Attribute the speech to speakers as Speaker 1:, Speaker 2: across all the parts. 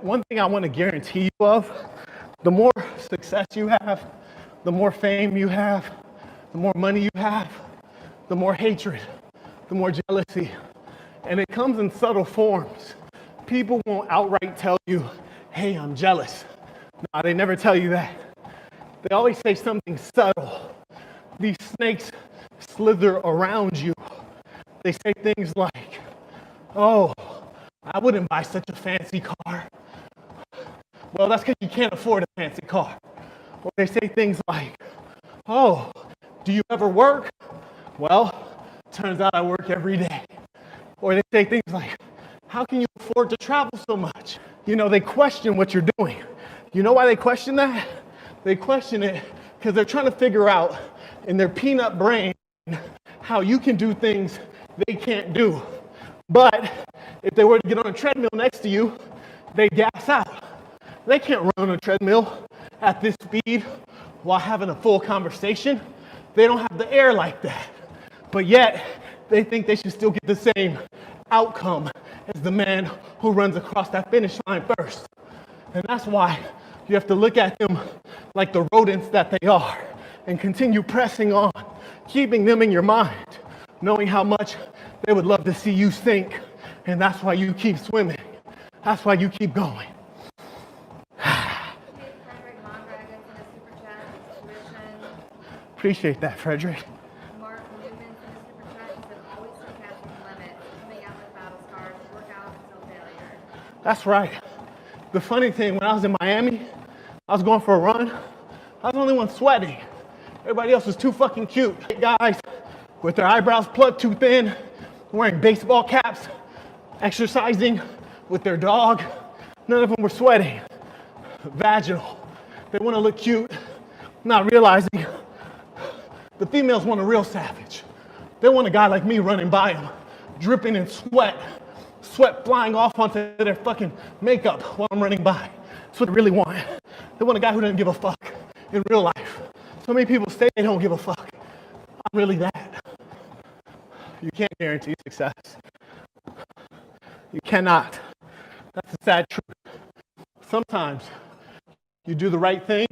Speaker 1: one thing I want to guarantee you of, the more success you have, the more fame you have, the more money you have, the more hatred, the more jealousy. And it comes in subtle forms. People won't outright tell you, hey, I'm jealous. No, they never tell you that. They always say something subtle. These snakes slither around you. They say things like, oh, I wouldn't buy such a fancy car. Well, that's because you can't afford a fancy car. Or they say things like, oh, do you ever work? Well, turns out I work every day. Or they say things like, how can you afford to travel so much? You know, they question what you're doing. You know why they question that? They question it because they're trying to figure out in their peanut brain how you can do things they can't do. But if they were to get on a treadmill next to you, they gas out. They can't run on a treadmill at this speed while having a full conversation. They don't have the air like that. But yet, they think they should still get the same outcome as the man who runs across that finish line first. And that's why you have to look at them like the rodents that they are and continue pressing on, keeping them in your mind, knowing how much they would love to see you sink. And that's why you keep swimming. That's why you keep going. Appreciate that, Frederick.
Speaker 2: Mark Newman in the super chat said, always surpassing limits, coming out with battle scars, work out until failure.
Speaker 1: That's right. The funny thing, when I was in Miami, I was going for a run. I was the only one sweating. Everybody else was too fucking cute. Guys with their eyebrows plugged too thin, wearing baseball caps, exercising with their dog. None of them were sweating. Vaginal. They want to look cute, not realizing the females want a real savage. They want a guy like me running by them, dripping in sweat, sweat flying off onto their fucking makeup while I'm running by. That's what they really want. They want a guy who doesn't give a fuck in real life. So many people say they don't give a fuck. I'm really that. You can't guarantee success. You cannot. That's the sad truth. Sometimes you do the right thing,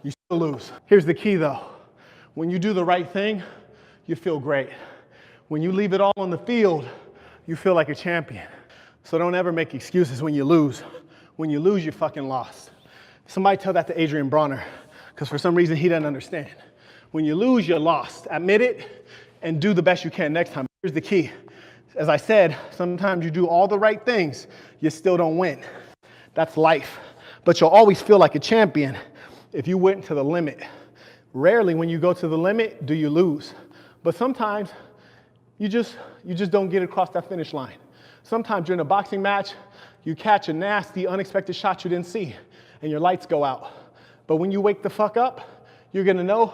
Speaker 1: you still lose. Here's the key though. When you do the right thing, you feel great. When you leave it all on the field, you feel like a champion. So don't ever make excuses when you lose. When you lose, you fucking lost. Somebody tell that to Adrian Bronner, because for some reason he doesn't understand. When you lose, you're lost. Admit it and do the best you can next time. Here's the key. As I said, sometimes you do all the right things, you still don't win. That's life. But you'll always feel like a champion if you went to the limit. Rarely when you go to the limit do you lose. But sometimes you just don't get across that finish line. Sometimes you're in a boxing match, you catch a nasty, unexpected shot you didn't see, and your lights go out. But when you wake the fuck up, you're gonna know,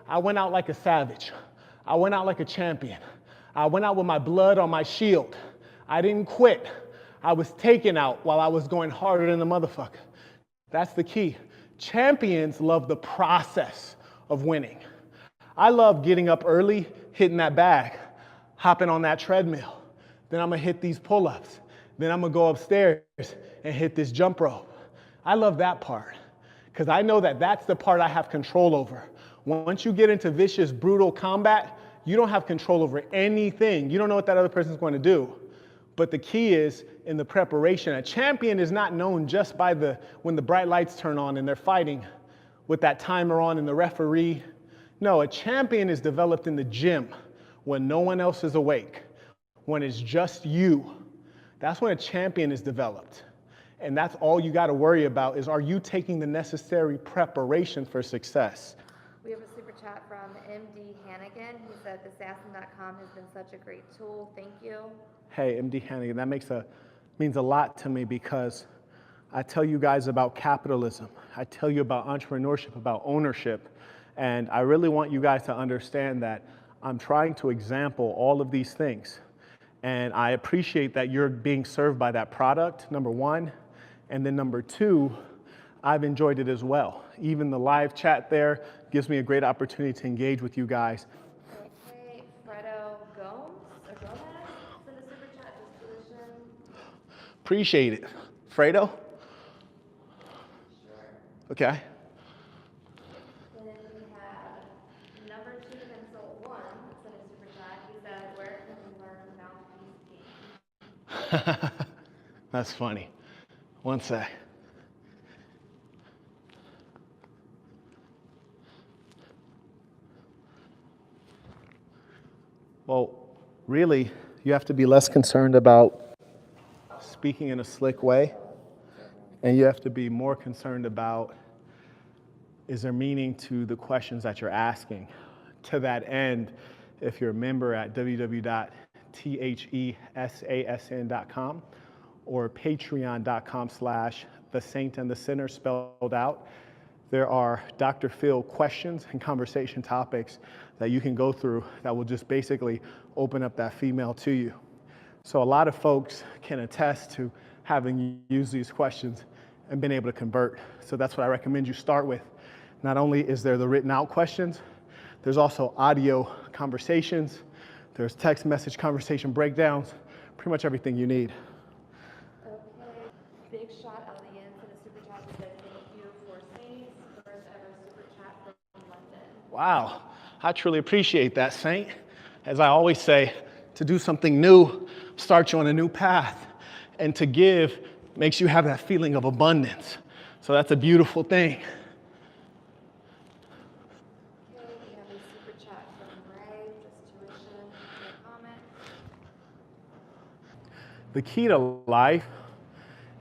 Speaker 1: I went out like a savage. I went out like a champion. I went out with my blood on my shield. I didn't quit. I was taken out while I was going harder than the motherfucker. That's the key. Champions love the process of winning. I love getting up early, hitting that bag, hopping on that treadmill. Then I'm gonna hit these pull-ups. Then I'm gonna go upstairs and hit this jump rope. I love that part because I know that that's the part I have control over. Once you get into vicious, brutal combat, you don't have control over anything. You don't know what that other person's going to do. But the key is in the preparation. A champion is not known just by when the bright lights turn on and they're fighting with that timer on and the referee. No, a champion is developed in the gym when no one else is awake, when it's just you. That's when a champion is developed. And that's all you got to worry about is, are you taking the necessary preparation for success?
Speaker 2: We have a super chat from MD Hannigan. He said, Assassin.com has been such a great tool. Thank you.
Speaker 1: Hey, MD Hannigan, that means a lot to me because I tell you guys about capitalism. I tell you about entrepreneurship, about ownership. And I really want you guys to understand that I'm trying to example all of these things. And I appreciate that you're being served by that product, number one. And then number two, I've enjoyed it as well. Even the live chat there gives me a great opportunity to engage with you guys.
Speaker 2: Okay, Fredo Gomez for the super chat disposition.
Speaker 1: Appreciate it. Fredo, Okay.
Speaker 2: And then we have number 2 pencil 1, sent a super chat. He said, where can we learn mouthpiece game?
Speaker 1: That's funny. One sec. Well, really, you have to be less concerned about speaking in a slick way, and you have to be more concerned about, is there meaning to the questions that you're asking? To that end, if you're a member at www.thesasn.com or patreon.com/thesaintandthesinner spelled out, there are Dr. Phil questions and conversation topics that you can go through that will just basically open up that female to you. So a lot of folks can attest to having used these questions and been able to convert. So that's what I recommend you start with. Not only is there the written out questions, there's also audio conversations, there's text message conversation breakdowns, pretty much everything you need.
Speaker 2: Okay. Big Shot Alliance sent a super chat that said, thank you for Saint's first ever super chat from London.
Speaker 1: Wow, I truly appreciate that, Saint. As I always say, to do something new starts you on a new path, and to give makes you have that feeling of abundance. So that's a beautiful thing.
Speaker 2: Okay, we have a super chat from Ray, just tuition, no comment.
Speaker 1: The key to life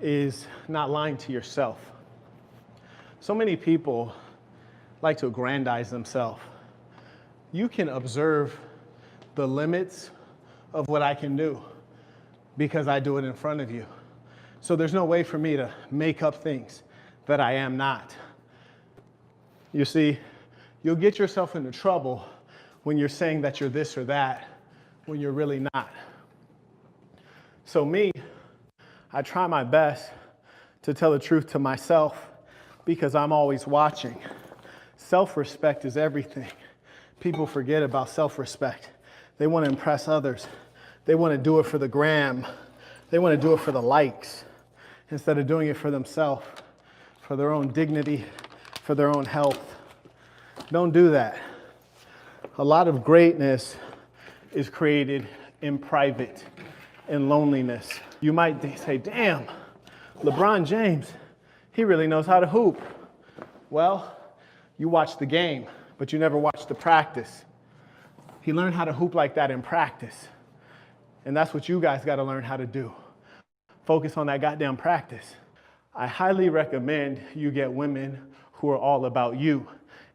Speaker 1: is not lying to yourself. So many people like to aggrandize themselves. You can observe the limits of what I can do because I do it in front of you. So there's no way for me to make up things that I am not. You see, you'll get yourself into trouble when you're saying that you're this or that when you're really not. So me, I try my best to tell the truth to myself because I'm always watching. Self-respect is everything. People forget about self-respect. They want to impress others. They want to do it for the gram. They want to do it for the likes instead of doing it for themselves, for their own dignity, for their own health. Don't do that. A lot of greatness is created in private, in loneliness. You might say, damn, LeBron James, he really knows how to hoop. Well, you watch the game, but you never watch the practice. He learned how to hoop like that in practice. And that's what you guys got to learn how to do. Focus on that goddamn practice. I highly recommend you get women who are all about you.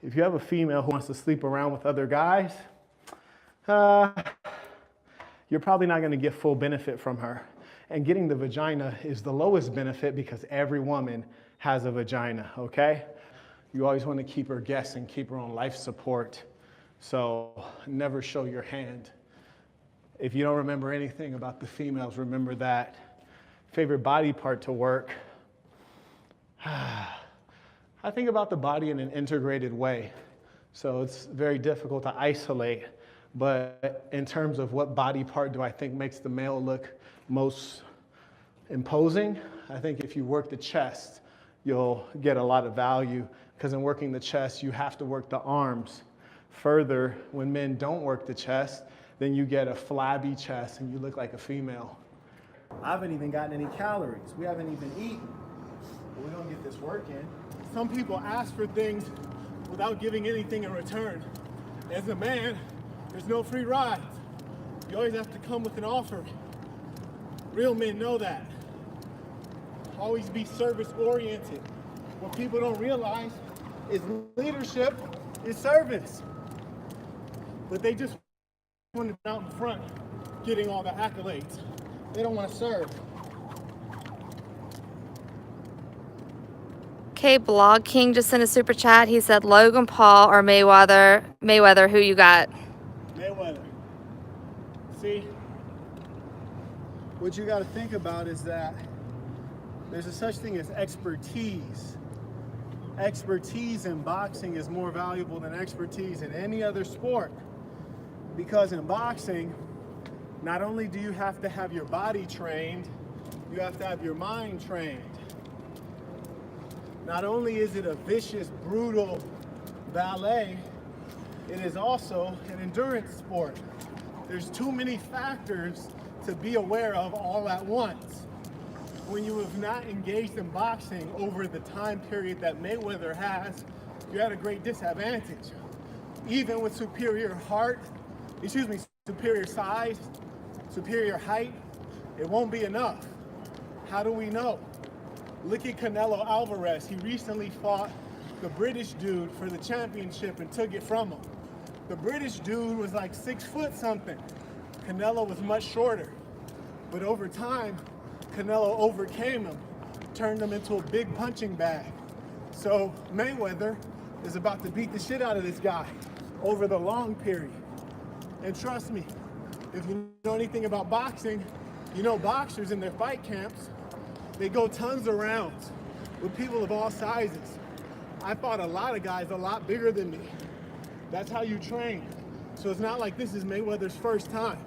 Speaker 1: If you have a female who wants to sleep around with other guys, you're probably not going to get full benefit from her. And getting the vagina is the lowest benefit because every woman has a vagina, okay? You always want to keep her guessing, keep her on life support. So never show your hand. If you don't remember anything about the females, remember that. Favorite body part to work? I think about the body in an integrated way. So it's very difficult to isolate. But in terms of what body part do I think makes the male look most imposing, I think if you work the chest, you'll get a lot of value. Because in working the chest, you have to work the arms. Further, when men don't work the chest, then you get a flabby chest and you look like a female. I haven't even gotten any calories. We haven't even eaten. But we're gonna get this work in. Some people ask for things without giving anything in return. As a man, there's no free rides. You always have to come with an offer. Real men know that. Always be service-oriented. What people don't realize is leadership is service. But they just want to be out in front getting all the accolades. They don't want to serve.
Speaker 2: Okay, Blog King just sent a super chat. He said Logan Paul or Mayweather. Mayweather, who you got?
Speaker 1: Mayweather. See, what you got to think about is that there's a such thing as expertise. Expertise in boxing is more valuable than expertise in any other sport. Because in boxing, not only do you have to have your body trained, you have to have your mind trained. Not only is it a vicious, brutal ballet, it is also an endurance sport. There's too many factors to be aware of all at once. When you have not engaged in boxing over the time period that Mayweather has, you're at a great disadvantage. Even with superior superior size, superior height, it won't be enough. How do we know? Look at Canelo Alvarez. He recently fought the British dude for the championship and took it from him. The British dude was like 6 foot something. Canelo was much shorter. But over time, Canelo overcame him, turned him into a big punching bag. So Mayweather is about to beat the shit out of this guy over the long period. And trust me, if you know anything about boxing, you know boxers in their fight camps, they go tons of rounds with people of all sizes. I fought a lot of guys a lot bigger than me. That's how you train. So it's not like this is Mayweather's first time.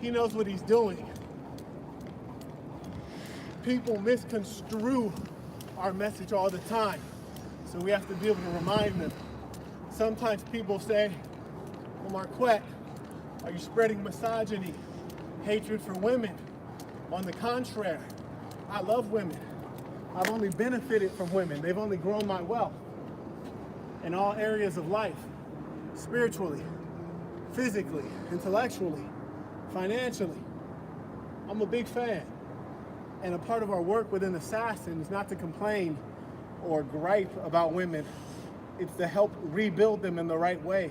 Speaker 1: He knows what he's doing. People misconstrue our message all the time. So we have to be able to remind them. Sometimes people say, well, Marquette, are you spreading misogyny, hatred for women? On the contrary, I love women. I've only benefited from women. They've only grown my wealth in all areas of life, spiritually, physically, intellectually, financially. I'm a big fan. And a part of our work within Assassin is not to complain or gripe about women. It's to help rebuild them in the right way.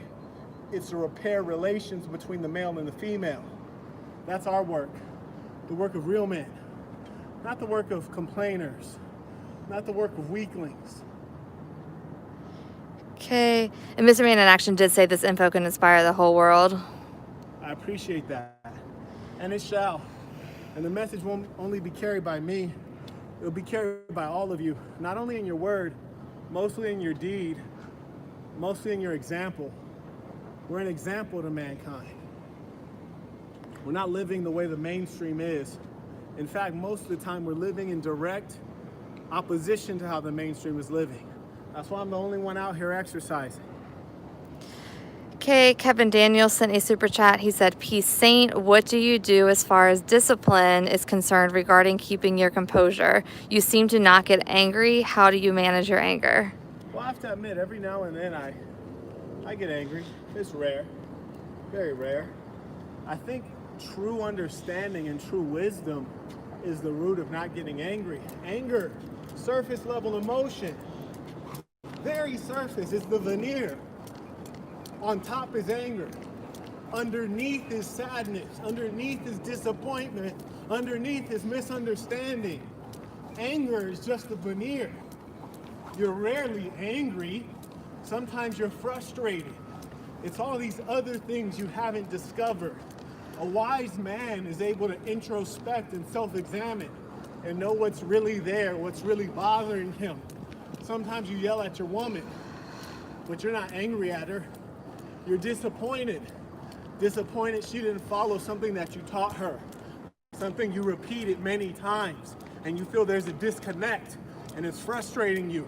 Speaker 1: It's to repair relations between the male and the female. That's our work, the work of real men, not the work of complainers, not the work of weaklings.
Speaker 3: Okay, and Mr. Man in Action did say this info can inspire the whole world.
Speaker 1: I appreciate that, and it shall. And the message won't only be carried by me, it'll be carried by all of you, not only in your word, mostly in your deed, mostly in your example. We're an example to mankind. We're not living the way the mainstream is. In fact, most of the time we're living in direct opposition to how the mainstream is living. That's why I'm the only one out here exercising.
Speaker 3: Okay, Kevin Daniels sent a super chat. He said, Peace Saint, what do you do as far as discipline is concerned regarding keeping your composure? You seem to not get angry. How do you manage your anger?
Speaker 1: Well, I have to admit, every now and then I get angry. It's rare, very rare. I think true understanding and true wisdom is the root of not getting angry. Anger, surface level emotion, very surface, is the veneer. On top is anger. Underneath is sadness. Underneath is disappointment. Underneath is misunderstanding. Anger is just the veneer. You're rarely angry. Sometimes you're frustrated. It's all these other things you haven't discovered. A wise man is able to introspect and self-examine and know what's really there, what's really bothering him. Sometimes you yell at your woman, but you're not angry at her. You're disappointed. Disappointed she didn't follow something that you taught her, something you repeated many times, and you feel there's a disconnect, and it's frustrating you.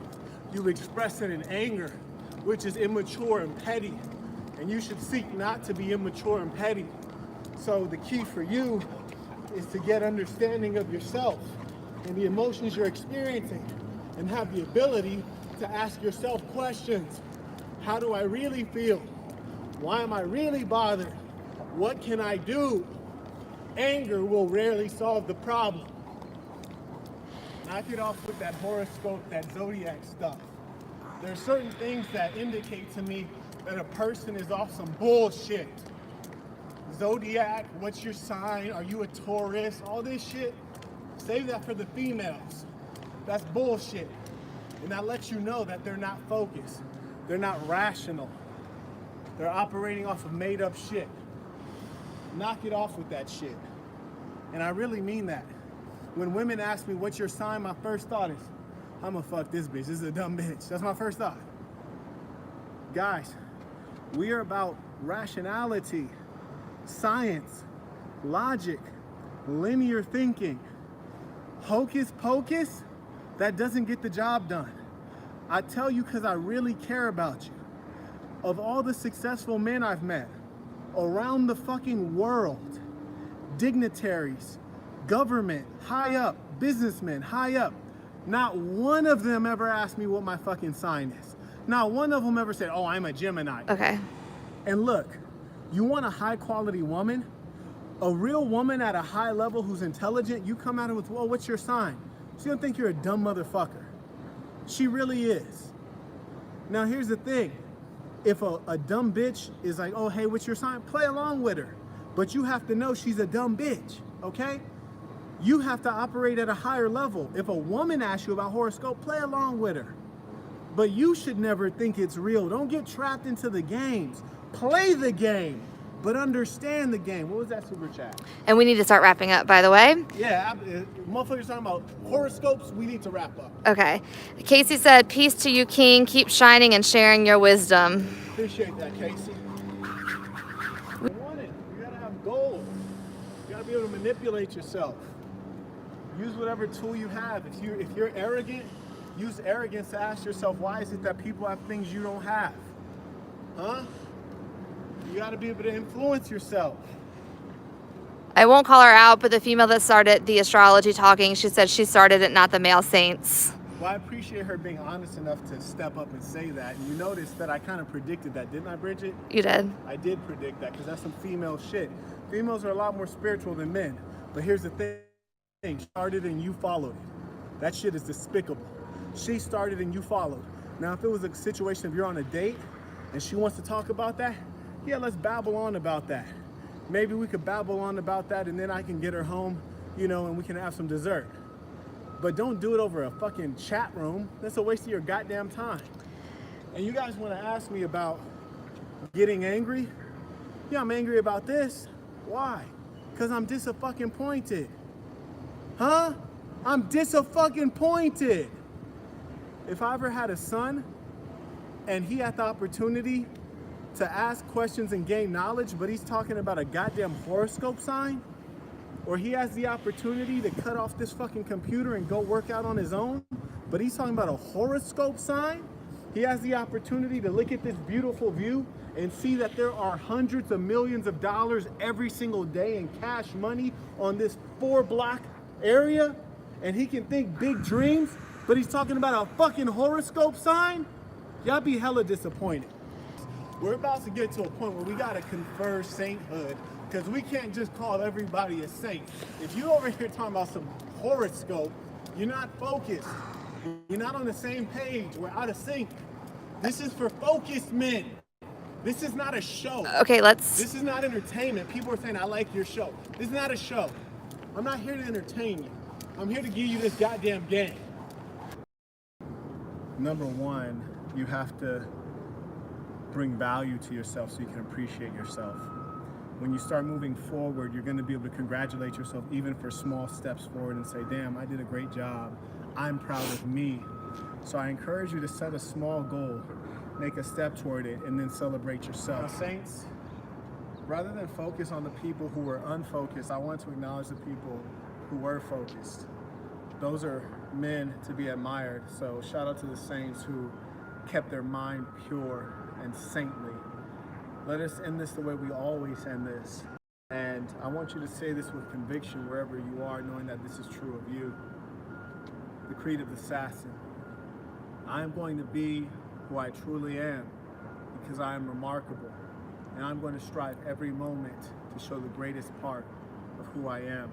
Speaker 1: You express it in anger, which is immature and petty, and you should seek not to be immature and petty. So the key for you is to get understanding of yourself and the emotions you're experiencing, and have the ability to ask yourself questions. How do I really feel? Why am I really bothered? What can I do? Anger will rarely solve the problem. Knock it off with that horoscope, that zodiac stuff. There are certain things that indicate to me that a person is off some bullshit. Zodiac, what's your sign? Are you a Taurus? All this shit, save that for the females. That's bullshit. And that lets you know that they're not focused. They're not rational. They're operating off of made up shit. Knock it off with that shit. And I really mean that. When women ask me, what's your sign? My first thought is, I'm gonna fuck this bitch. This is a dumb bitch. That's my first thought. Guys, we are about rationality, science, logic, linear thinking. Hocus pocus, that doesn't get the job done. I tell you because I really care about you. Of all the successful men I've met around the fucking world, dignitaries, government, high up, businessmen, high up, not one of them ever asked me what my fucking sign is. Not one of them ever said, oh, I'm a Gemini.
Speaker 3: Okay.
Speaker 1: And look, you want a high quality woman? A real woman at a high level who's intelligent, you come at her with, well, what's your sign? She's gonna think you're a dumb motherfucker. She really is. Now here's the thing. If a dumb bitch is like, oh, hey, what's your sign? Play along with her. But you have to know she's a dumb bitch, okay? You have to operate at a higher level. If a woman asks you about horoscope, play along with her. But you should never think it's real. Don't get trapped into the games. Play the game, but understand the game. What was that super chat?
Speaker 3: And we need to start wrapping up, by the way.
Speaker 1: Yeah, motherfuckers talking about horoscopes. We need to wrap up.
Speaker 3: Okay. Casey said, peace to you, King. Keep shining and sharing your wisdom.
Speaker 1: Appreciate that, Casey. You want it. You gotta have goals. You gotta be able to manipulate yourself. Use whatever tool you have. If you're arrogant, use arrogance to ask yourself, why is it that people have things you don't have? Huh? You gotta be able to influence yourself.
Speaker 3: I won't call her out, but the female that started the astrology talking, she said she started it, not the male saints.
Speaker 1: Well, I appreciate her being honest enough to step up and say that. And you notice that I kind of predicted that, didn't I, Bridget?
Speaker 3: You did.
Speaker 1: I did predict that because that's some female shit. Females are a lot more spiritual than men. But here's the thing. She started and you followed it. That shit is despicable. She started and you followed. Now, if it was a situation of you're on a date and she wants to talk about that, yeah, let's babble on about that. Maybe we could babble on about that and then I can get her home, you know, and we can have some dessert. But don't do it over a fucking chat room. That's a waste of your goddamn time. And you guys want to ask me about getting angry? Yeah, I'm angry about this. Why? Because I'm disappointed. Huh? I'm disappointed. If I ever had a son and he had the opportunity to ask questions and gain knowledge, but he's talking about a goddamn horoscope sign, or he has the opportunity to cut off this fucking computer and go work out on his own, but he's talking about a horoscope sign, he has the opportunity to look at this beautiful view and see that there are hundreds of millions of dollars every single day in cash money on this 4-block area, and he can think big dreams, but he's talking about a fucking horoscope sign? Y'all be hella disappointed. We're about to get to a point where we gotta confer sainthood, because we can't just call everybody a saint. If you over here talking about some horoscope, you're not focused. You're not on the same page. We're out of sync. This is for focused men. This is not a show.
Speaker 3: Okay, let's...
Speaker 1: This is not entertainment. People are saying, I like your show. This is not a show. I'm not here to entertain you. I'm here to give you this goddamn game. Number one, you have to bring value to yourself so you can appreciate yourself. When you start moving forward, you're going to be able to congratulate yourself even for small steps forward and say, damn, I did a great job. I'm proud of me. So I encourage you to set a small goal, make a step toward it, and then celebrate yourself. Now, saints, rather than focus on the people who were unfocused, I want to acknowledge the people who were focused. Those are men to be admired. So shout out to the saints who kept their mind pure and saintly. Let us end this the way we always end this. And I want you to say this with conviction wherever you are, knowing that this is true of you. The creed of the assassin. I am going to be who I truly am because I am remarkable. And I'm going to strive every moment to show the greatest part of who I am.